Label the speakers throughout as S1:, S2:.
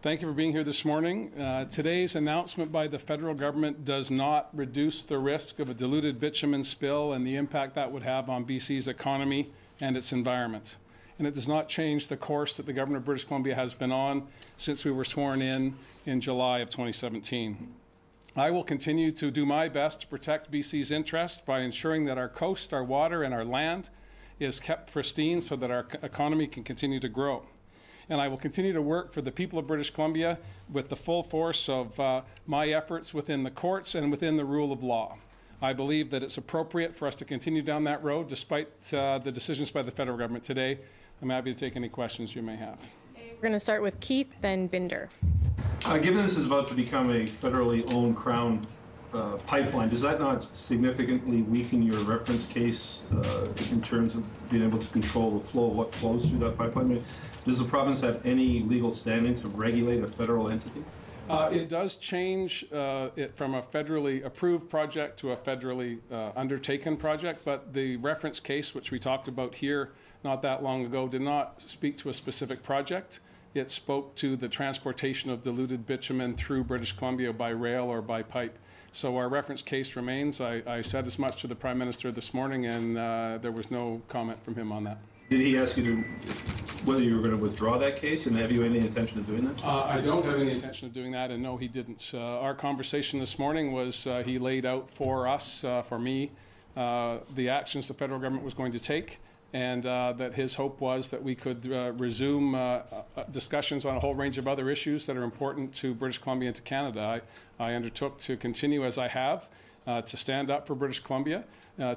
S1: Thank you for being here this morning. Today's announcement by the federal government does not reduce the risk of a diluted bitumen spill and the impact that would have on BC's economy and its environment. And it does not change the course that the government of British Columbia has been on since we were sworn in July of 2017. I will continue to do my best to protect BC's interest by ensuring that our coast, our water, and our land is kept pristine so that our economy can continue to grow. And I will continue to work for the people of British Columbia with the full force of my efforts within the courts and within the rule of law. I believe that it's appropriate for us to continue down that road despite the decisions by the federal government today. I'm happy to take any questions you may have.
S2: We're going to start with Keith, then Binder.
S3: Given this is about to become a federally owned Crown pipeline, does that not significantly weaken your reference case in terms of being able to control the flow of what flows through that pipeline? Does the province have any legal standing to regulate a federal entity?
S1: It does change it from a federally approved project to a federally undertaken project, but the reference case, which we talked about here not that long ago, did not speak to a specific project. It spoke to the transportation of diluted bitumen through British Columbia by rail or by pipe. So our reference case remains. I said as much to the Prime Minister this morning, and there was no comment from him on that.
S3: Did he ask you whether you were going to withdraw that case, and have you any intention of doing that?
S1: I don't have any intention of doing that, and no, he didn't. Our conversation this morning was he laid out for us, for me, the actions the federal government was going to take, and that his hope was that we could resume discussions on a whole range of other issues that are important to British Columbia and to Canada. I undertook to continue as I have, to stand up for British Columbia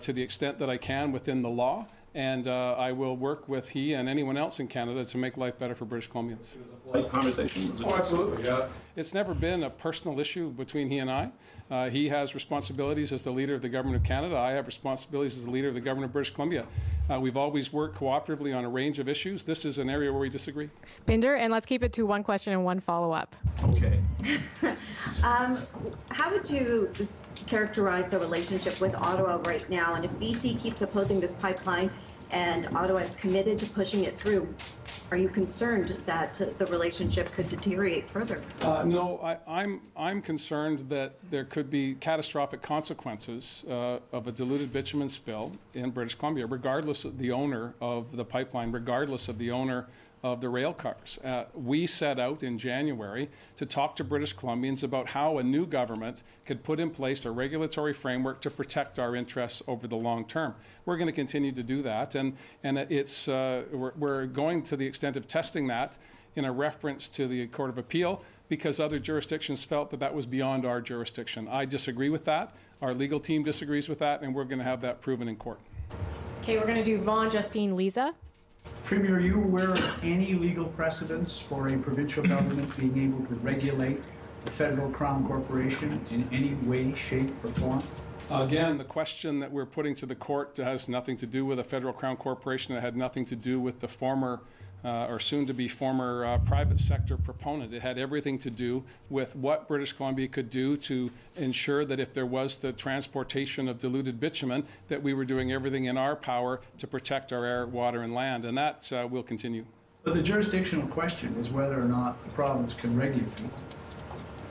S1: to the extent that I can within the law. And I will work with he and anyone else in Canada to make life better for British Columbians.
S3: It was a polite conversation, was it?
S1: Oh, absolutely, yeah. It's never been a personal issue between he and I. He has responsibilities as the leader of the Government of Canada. I have responsibilities as the leader of the Government of British Columbia. We've always worked cooperatively on a range of issues. This is an area where we disagree.
S2: Binder, and let's keep it to one question and one follow-up.
S3: Okay.
S4: How would you characterize the relationship with Ottawa right now? And if BC keeps opposing this pipeline and Ottawa is committed to pushing it through, are you concerned that the relationship could deteriorate further?
S1: No, I'm concerned that there could be catastrophic consequences of a diluted bitumen spill in British Columbia, regardless of the owner of the pipeline, regardless of the owner of the rail cars. We set out in January to talk to British Columbians about how a new government could put in place a regulatory framework to protect our interests over the long term. We're going to continue to do that, and it's we're going to the extent of testing that in a reference to the Court of Appeal because other jurisdictions felt that that was beyond our jurisdiction. I disagree with that. Our legal team disagrees with that, and we're going to have that proven in court.
S2: Okay, we're going to do Vaughan, Justine, Lisa.
S5: Premier, are you aware of any legal precedents for a provincial government being able to regulate the federal Crown Corporation in any way, shape, or form?
S1: Again, the question that we're putting to the court has nothing to do with a federal Crown Corporation. It had nothing to do with the former or soon-to-be former private sector proponent. It had everything to do with what British Columbia could do to ensure that if there was the transportation of diluted bitumen, that we were doing everything in our power to protect our air, water, and land, and that will continue.
S5: But the jurisdictional question is whether or not the province can regulate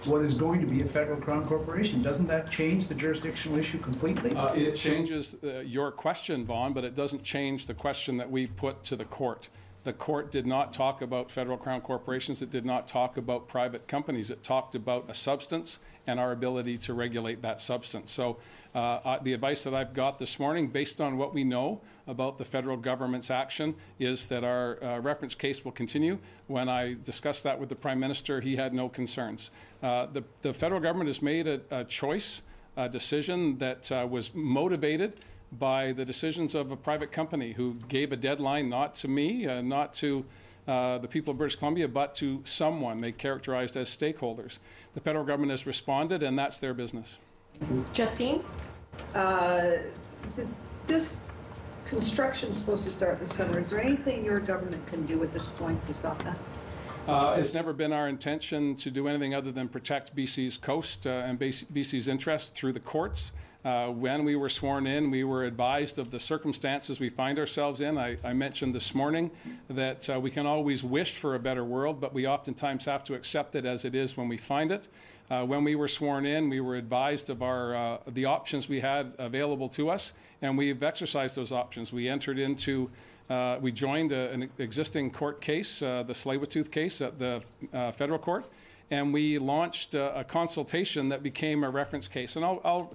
S5: what is going to be a federal Crown Corporation. Doesn't that change the jurisdictional issue completely?
S1: It changes your question, Vaughan, but it doesn't change the question that we put to the court. The court did not talk about federal Crown corporations. It did not talk about private companies. It talked about a substance and our ability to regulate that substance. So the advice that I've got this morning, based on what we know about the federal government's action, is that our reference case will continue. When I discussed that with the Prime Minister, he had no concerns. The federal government has made a choice, a decision that was motivated by the decisions of a private company who gave a deadline not to me, not to the people of British Columbia, but to someone they characterized as stakeholders. The federal government has responded, and that's their business.
S2: Justine?
S6: This construction is supposed to start this summer. Is there anything your government can do at this point to stop that?
S1: It's never been our intention to do anything other than protect BC's coast and BC's interests through the courts. When we were sworn in, we were advised of the circumstances we find ourselves in. I mentioned this morning that we can always wish for a better world, but we oftentimes have to accept it as it is when we find it. When we were sworn in, we were advised of the options we had available to us, and we've exercised those options. We entered into, we joined an existing court case, the Tsleil-Waututh case at the federal court, and we launched a consultation that became a reference case. And I'll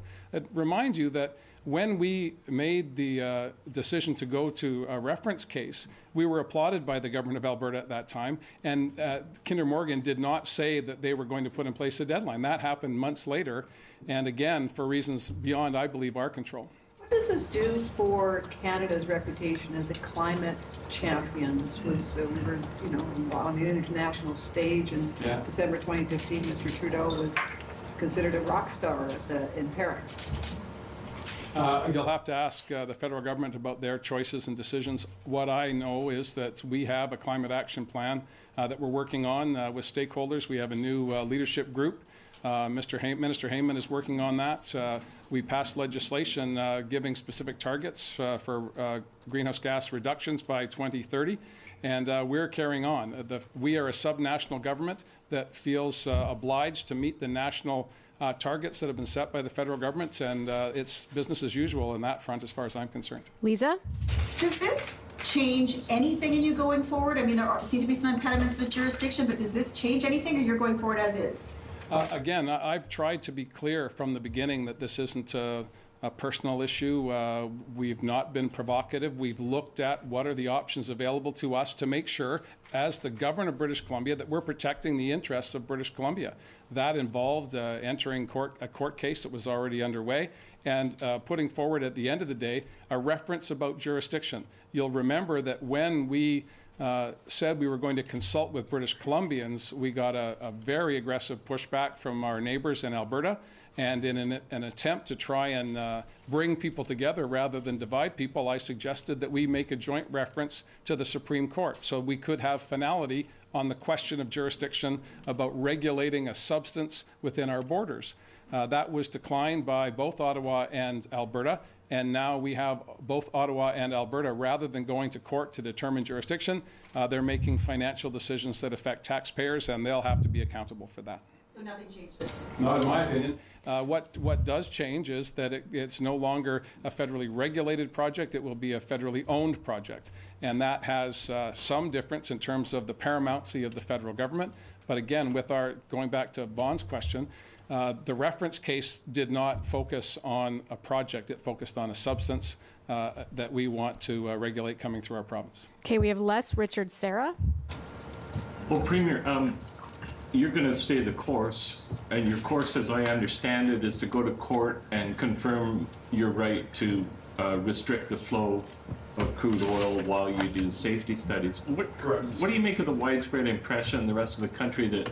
S1: remind you that when we made the decision to go to a reference case, we were applauded by the government of Alberta at that time, and Kinder Morgan did not say that they were going to put in place a deadline. That happened months later, and again, for reasons beyond, I believe, our control.
S6: What does this do for Canada's reputation as a climate champion? This was, we were, on the international stage in December 2015. Mr. Trudeau was considered a rock star in Paris.
S1: You'll have to ask the federal government about their choices and decisions. What I know is that we have a climate action plan that we're working on with stakeholders. We have a new leadership group. Minister Heyman is working on that. We passed legislation giving specific targets for greenhouse gas reductions by 2030, and we're carrying on. We are a subnational government that feels obliged to meet the national targets that have been set by the federal government, and it's business as usual on that front as far as I'm concerned.
S2: Lisa?
S7: Does this change anything in you going forward? I mean, there seem to be some impediments with jurisdiction, but does this change anything, or you're going forward as is?
S1: Again, I've tried to be clear from the beginning that this isn't a personal issue. We've not been provocative. We've looked at what are the options available to us to make sure, as the government of British Columbia, that we're protecting the interests of British Columbia. That involved entering a court case that was already underway and putting forward at the end of the day a reference about jurisdiction. You'll remember that when we said we were going to consult with British Columbians, we got a very aggressive pushback from our neighbors in Alberta. And in an attempt to try and bring people together rather than divide people, I suggested that we make a joint reference to the Supreme Court so we could have finality on the question of jurisdiction about regulating a substance within our borders. That was declined by both Ottawa and Alberta. And now we have both Ottawa and Alberta, rather than going to court to determine jurisdiction, they're making financial decisions that affect taxpayers, and they'll have to be accountable for that.
S7: So nothing changes?
S1: Not in my opinion. What does change is that it's no longer a federally regulated project. It will be a federally owned project. And that has some difference in terms of the paramountcy of the federal government. But again, going back to Vaughn's question, the reference case did not focus on a project. It focused on a substance that we want to regulate coming through our province.
S2: Okay, we have Les, Richard, Sarah.
S8: Well, Premier, you're going to stay the course, and your course, as I understand it, is to go to court and confirm your right to restrict the flow of crude oil while you do safety studies.
S1: Correct.
S8: What do you make of the widespread impression in the rest of the country that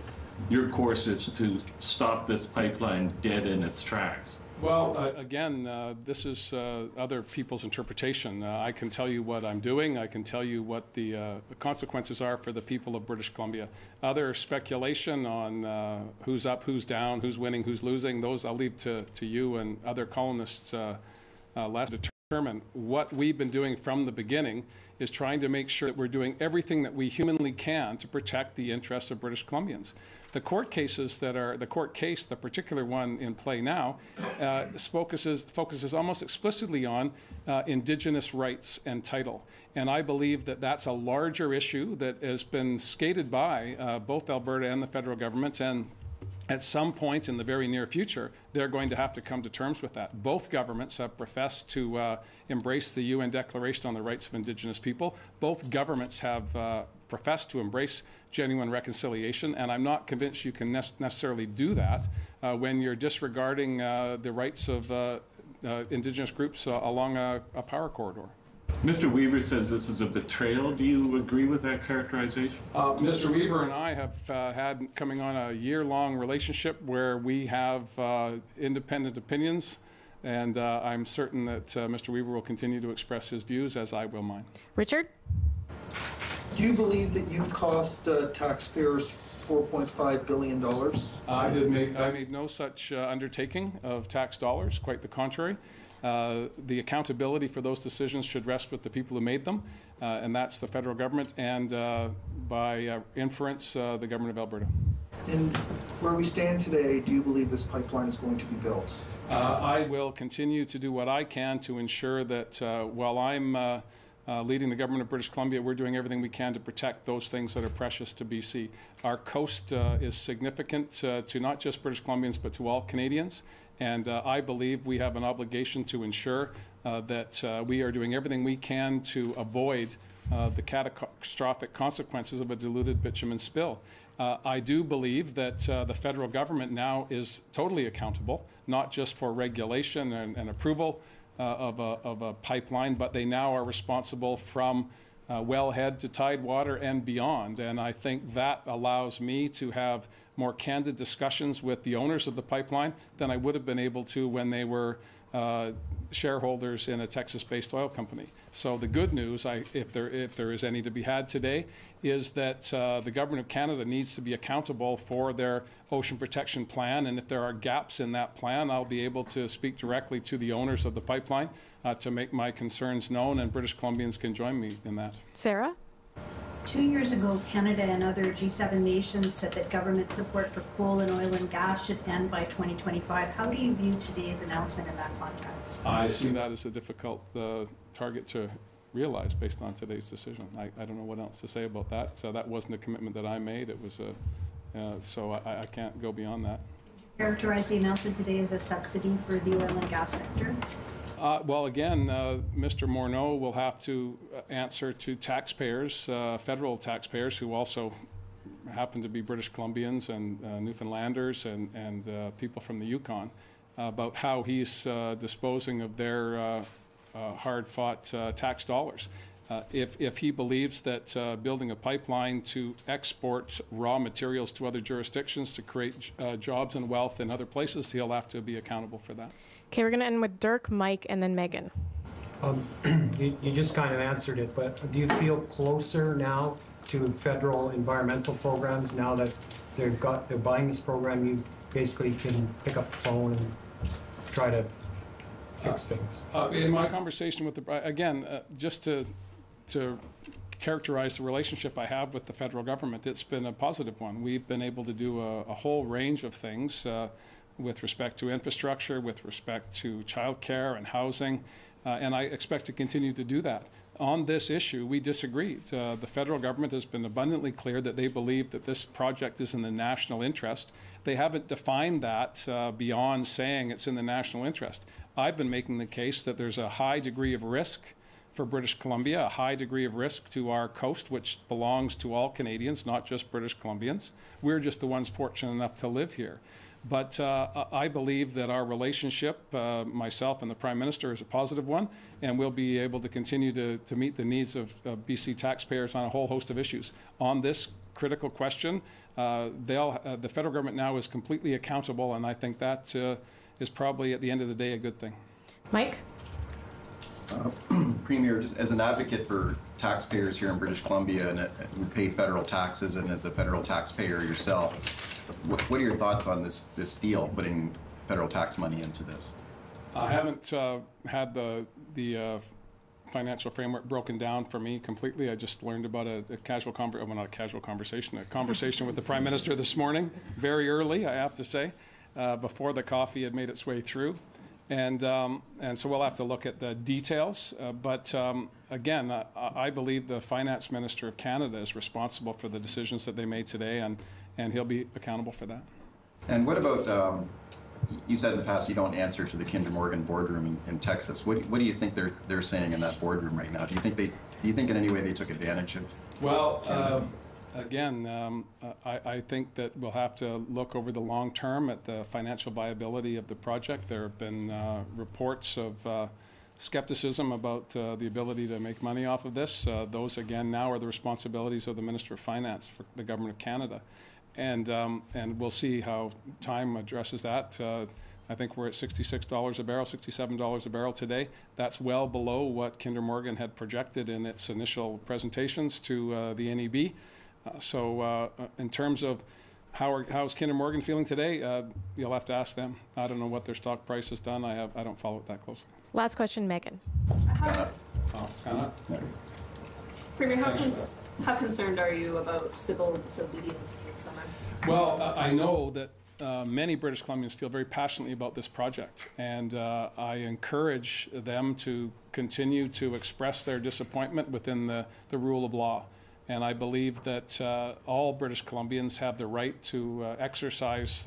S8: your course is to stop this pipeline dead in its tracks?
S1: Well, again, this is other people's interpretation. I can tell you what I'm doing. I can tell you what the consequences are for the people of British Columbia. Other speculation on who's up, who's down, who's winning, who's losing, those I'll leave to you and other columnists last to determine. What we've been doing from the beginning is trying to make sure that we're doing everything that we humanly can to protect the interests of British Columbians. The court cases the court case, the particular one in play now, focuses almost explicitly on Indigenous rights and title. And I believe that that's a larger issue that has been skated by both Alberta and the federal governments, and at some point in the very near future, they're going to have to come to terms with that. Both governments have professed to embrace the UN Declaration on the Rights of Indigenous People. Both governments have professed to embrace genuine reconciliation, and I'm not convinced you can necessarily do that when you're disregarding the rights of Indigenous groups along a power corridor.
S8: Mr. Weaver says this is a betrayal. Do you agree with that characterization?
S1: Mr. Weaver and I have had coming on a year-long relationship where we have independent opinions, and I'm certain that Mr. Weaver will continue to express his views, as I will mine.
S2: Richard?
S9: Do you believe that you've cost taxpayers $4.5 billion?
S1: I made no such undertaking of tax dollars, quite the contrary. The accountability for those decisions should rest with the people who made them, and that's the federal government and, by inference, the government of Alberta.
S9: And where we stand today, do you believe this pipeline is going to be built?
S1: I will continue to do what I can to ensure that while I'm leading the government of British Columbia, we're doing everything we can to protect those things that are precious to BC. Our coast is significant to not just British Columbians, but to all Canadians. And I believe we have an obligation to ensure that we are doing everything we can to avoid the catastrophic consequences of a diluted bitumen spill. I do believe that the federal government now is totally accountable, not just for regulation and approval of a pipeline, but they now are responsible from wellhead to tidewater and beyond. And I think that allows me to have more candid discussions with the owners of the pipeline than I would have been able to when they were shareholders in a Texas-based oil company. So the good news, if there is any to be had today, is that the government of Canada needs to be accountable for their ocean protection plan, and if there are gaps in that plan, I'll be able to speak directly to the owners of the pipeline to make my concerns known, and British Columbians can join me in that.
S2: Sarah?
S10: 2 years ago, Canada and other G7 nations said that government support for coal and oil and gas should end by 2025. How do you view today's announcement in that context?
S1: I see that as a difficult target to realize based on today's decision. I don't know what else to say about that. So that wasn't a commitment that I made. It was so I can't go beyond that.
S10: Characterize the announcement today as a subsidy for the oil and gas sector?
S1: Well, again, Mr. Morneau will have to answer to taxpayers, federal taxpayers, who also happen to be British Columbians and Newfoundlanders and people from the Yukon, about how he's disposing of their hard-fought tax dollars. If he believes that building a pipeline to export raw materials to other jurisdictions to create jobs and wealth in other places, he'll have to be accountable for that.
S2: Okay, we're going to end with Dirk, Mike, and then Megan.
S11: You just kind of answered it, but do you feel closer now to federal environmental programs now that they're buying this program? You basically can pick up the phone and try to fix things.
S1: In my conversation with just to characterize the relationship I have with the federal government, it's been a positive one. We've been able to do a whole range of things with respect to infrastructure, with respect to childcare and housing, and I expect to continue to do that. On this issue, we disagreed. The federal government has been abundantly clear that they believe that this project is in the national interest. They haven't defined that beyond saying it's in the national interest. I've been making the case that there's a high degree of risk for British Columbia, a high degree of risk to our coast, which belongs to all Canadians, not just British Columbians. We're just the ones fortunate enough to live here. But I believe that our relationship, myself and the Prime Minister, is a positive one, and we'll be able to continue to meet the needs of BC taxpayers on a whole host of issues. On this critical question, the federal government now is completely accountable, and I think that is probably, at the end of the day, a good thing.
S2: Mike?
S12: Premier, just as an advocate for taxpayers here in British Columbia and who pay federal taxes, and as a federal taxpayer yourself, what are your thoughts on this deal, putting federal tax money into this?
S1: I haven't had the financial framework broken down for me completely. I just learned about a conversation with the Prime Minister this morning, very early, I have to say, before the coffee had made its way through. And so we'll have to look at the details. But again, I believe the Finance Minister of Canada is responsible for the decisions that they made today, and he'll be accountable for that. And
S12: what about, you said in the past you don't answer to the Kinder Morgan boardroom in Texas. What do you think they're saying in that boardroom right now? Do you think in any way they took advantage of?
S1: Well, again, I think that we'll have to look over the long term at the financial viability of the project. There have been reports of skepticism about the ability to make money off of this. Those, again, now are the responsibilities of the Minister of Finance for the Government of Canada. And we'll see how time addresses that. I think we're at $66 a barrel, $67 a barrel today. That's well below what Kinder Morgan had projected in its initial presentations to the NEB. In terms of how's Kinder Morgan feeling today, you'll have to ask them. I don't know what their stock price has done. I don't follow it that closely.
S2: Last question, Megan.
S13: Premier, how concerned are you about civil disobedience this summer?
S1: Well, I know that many British Columbians feel very passionately about this project, and I encourage them to continue to express their disappointment within the rule of law. And I believe that all British Columbians have the right to exercise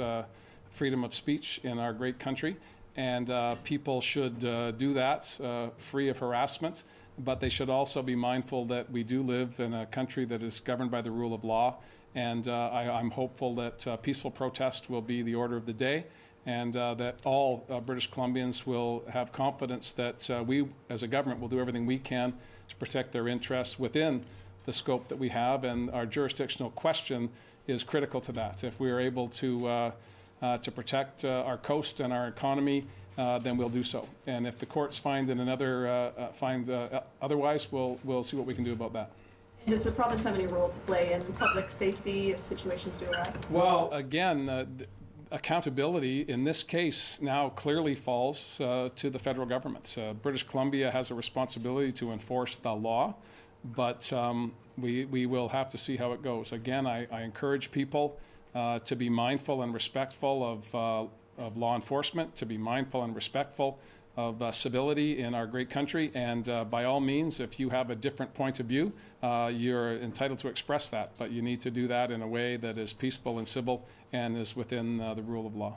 S1: freedom of speech in our great country, and people should do that free of harassment. But they should also be mindful that we do live in a country that is governed by the rule of law. And I'm hopeful that peaceful protest will be the order of the day, and that all British Columbians will have confidence that we, as a government, will do everything we can to protect their interests within the scope that we have. And our jurisdictional question is critical to that. If we are able to protect our coast and our economy, then we'll do so. And if the courts find otherwise, we'll see what we can do about that.
S13: Does the province have any role to play in public safety if situations do arise?
S1: Well, again, accountability in this case now clearly falls to the federal government. British Columbia has a responsibility to enforce the law, but we will have to see how it goes. Again, I encourage people to be mindful and respectful of law enforcement, to be mindful and respectful of civility in our great country, and by all means, if you have a different point of view, you're entitled to express that, but you need to do that in a way that is peaceful and civil and is within the rule of law.